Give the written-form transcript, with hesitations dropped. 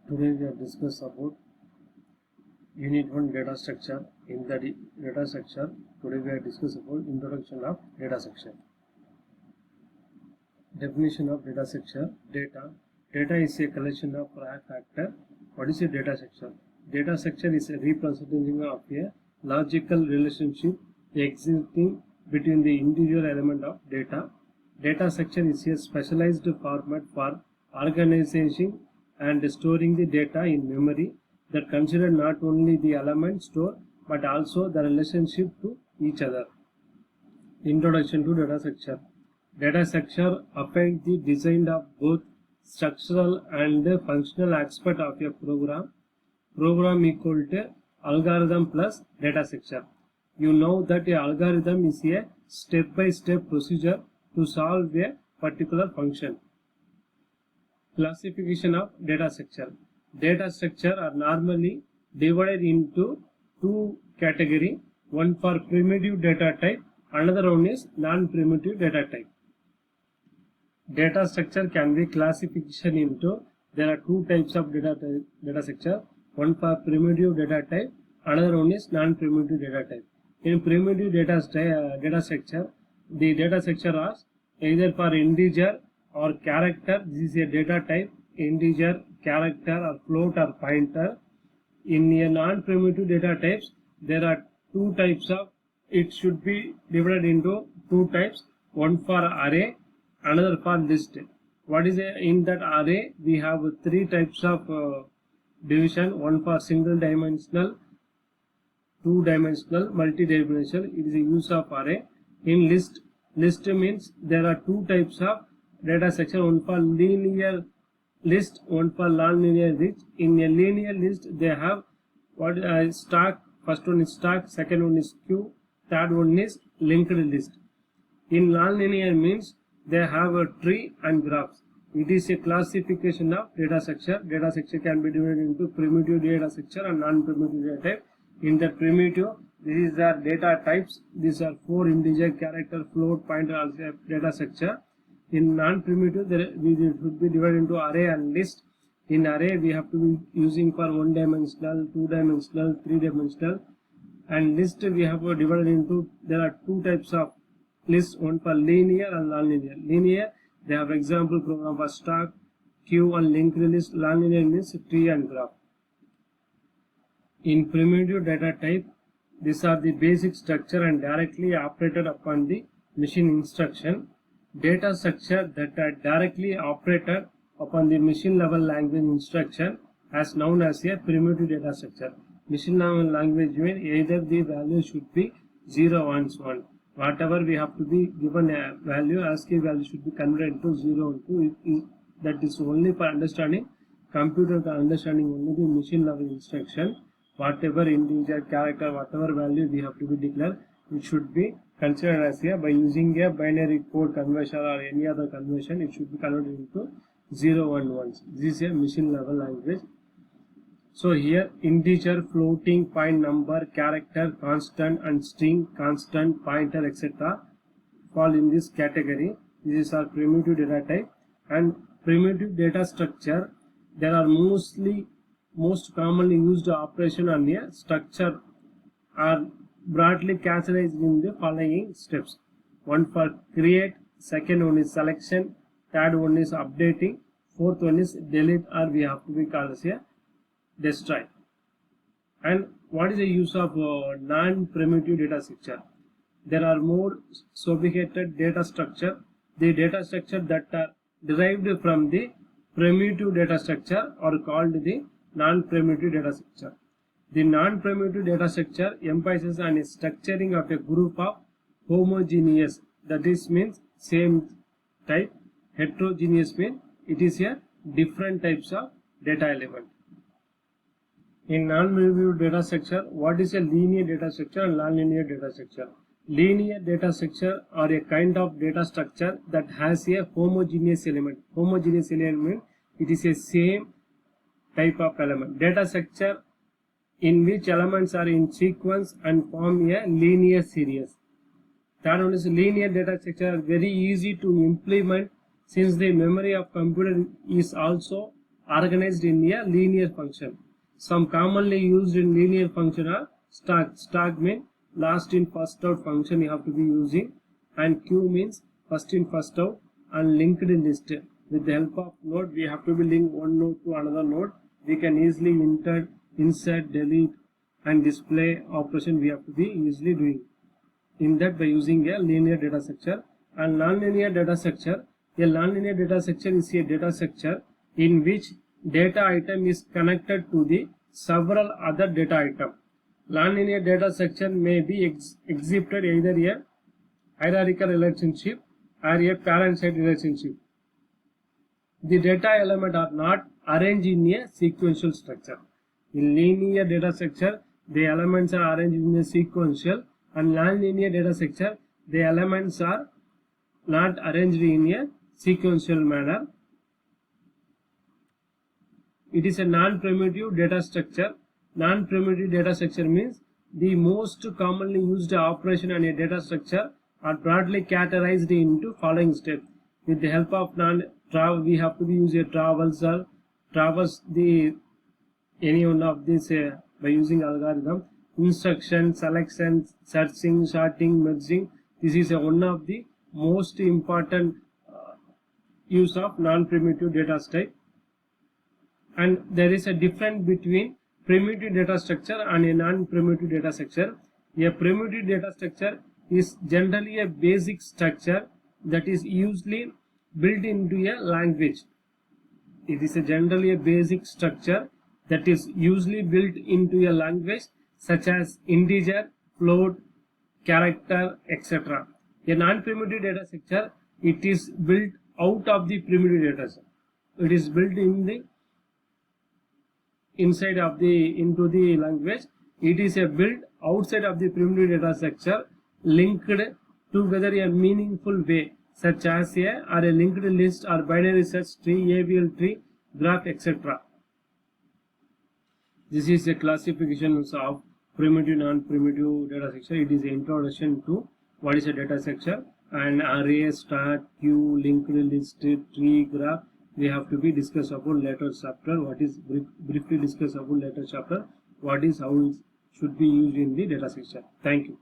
Today we will discuss about Unit 1 data structure. In the data structure, today we will discuss about introduction of data structure. Definition of data structure. Data is a collection of prior factor. What is a data structure? Data structure is a representation of a logical relationship existing between the individual element of data. Data structure is a specialized format for organizing and storing the data in memory that consider not only the element stored but also the relationship to each other. Introduction to data structure. Data structure affects the design of both structural and functional aspect of a program. Program equal to algorithm plus data structure. You know that a algorithm is a step-by-step procedure to solve a particular function. Classification of data structure. Data structure are normally divided into two categories. One for primitive data type, another one is non-primitive data type. Data structure can be classification into, there are two types of data structure. One for primitive data type, another one is non-primitive data type. In primitive data structure, the data structure is either for integer or character. This is a data type, integer, character, or float or pointer. In a non-primitive data types, there are two types of, it should be divided into two types, one for array, another for list. What is in that array? We have three types of division, one for single dimensional, two dimensional, multi-dimensional. It is a use of array. In list means there are two types of data structure, one for linear list, one for non-linear list. In a linear list, they have what stack. First one is stack, second one is queue, third one is linked list. In non-linear means they have a tree and graphs. It is a classification of data structure. Data structure can be divided into primitive data structure and non-primitive data type. In the primitive, these are data types. These are four integer, character, float, pointer data structure. In non-primitive, we should be divided into array and list. In array, we have to be using for one-dimensional, two-dimensional, three-dimensional. And list, we have divided into, there are two types of list, one for linear and non-linear. Linear, they have example program for stack, queue, and linked list. Non-linear means tree and graph. In primitive data type, these are the basic structure and directly operated upon the machine instruction. Data structure that are directly operated upon the machine level language instruction as known as a primitive data structure. Machine level language means either the value should be 0, 1, 1. Whatever we have to be given a value, ASCII value should be converted into 0 and 2. That is only for understanding. Computer can understanding only the machine level instruction. Whatever integer, character, whatever value we have to be declared, it should be considered as a, by using a binary code conversion or any other conversion, it should be converted into 0, 1, 1. This is a machine level language. So here integer, floating point number, character, constant, and string, constant, pointer, etc. fall in this category. This is our primitive data type. And primitive data structure, there are most commonly used operation on a structure are broadly categorized in the following steps. One for create, second one is selection, third one is updating, fourth one is delete, or we have to be called as a destroy. And what is the use of non-primitive data structure? There are more sophisticated data structure. The data structure that are derived from the primitive data structure are called the non-primitive data structure. The non-primitive data structure emphasizes on a structuring of a group of homogeneous, that is means same type. Heterogeneous means it is a different types of data element. In non-primitive data structure, what is a linear data structure and non-linear data structure? Linear data structure are a kind of data structure that has a homogeneous element. Homogeneous element, it is a same type of element. Data structure in which elements are in sequence and form a linear series. Third one is linear data structure, very easy to implement since the memory of computer is also organized in a linear function. Some commonly used in linear function are stack mean last in first out function you have to be using, and queue means first in first out, and linked list. With the help of node we have to be link one node to another node. We can easily insert, delete and display operation we have to be easily doing in that by using a linear data structure. And nonlinear data structure, a nonlinear data structure is a data structure in which data item is connected to the several other data item. Nonlinear data structure may be exhibited either a hierarchical relationship or a parent-child relationship. The data element are not arranged in a sequential structure. In linear data structure, the elements are arranged in a sequential, and non-linear data structure, the elements are not arranged in a sequential manner. It is a non-primitive data structure. Non-primitive data structure means the most commonly used operation on a data structure are broadly categorized into following steps. With the help of we have to use a traverse the any one of these by using algorithm. Instruction, selection, searching, sorting, merging. This is one of the most important use of non-primitive data type. And there is a difference between primitive data structure and a non-primitive data structure. A primitive data structure is generally a basic structure that is usually built into a language. It is generally a basic structure that is usually built into a language such as integer, float, character, etc. A non-primitive data structure, it is built out of the primitive data structure. It is built in the inside of the into the language. It is a built outside of the primitive data structure, linked together a meaningful way, such as a linked list or binary search tree, AVL tree, graph, etc. This is a classification of primitive non-primitive data structure. It is an introduction to what is a data structure, and array, stack, queue, linked list, tree, graph. We have to be discussed about later chapter. What is briefly discussed about later chapter. What is how it should be used in the data structure. Thank you.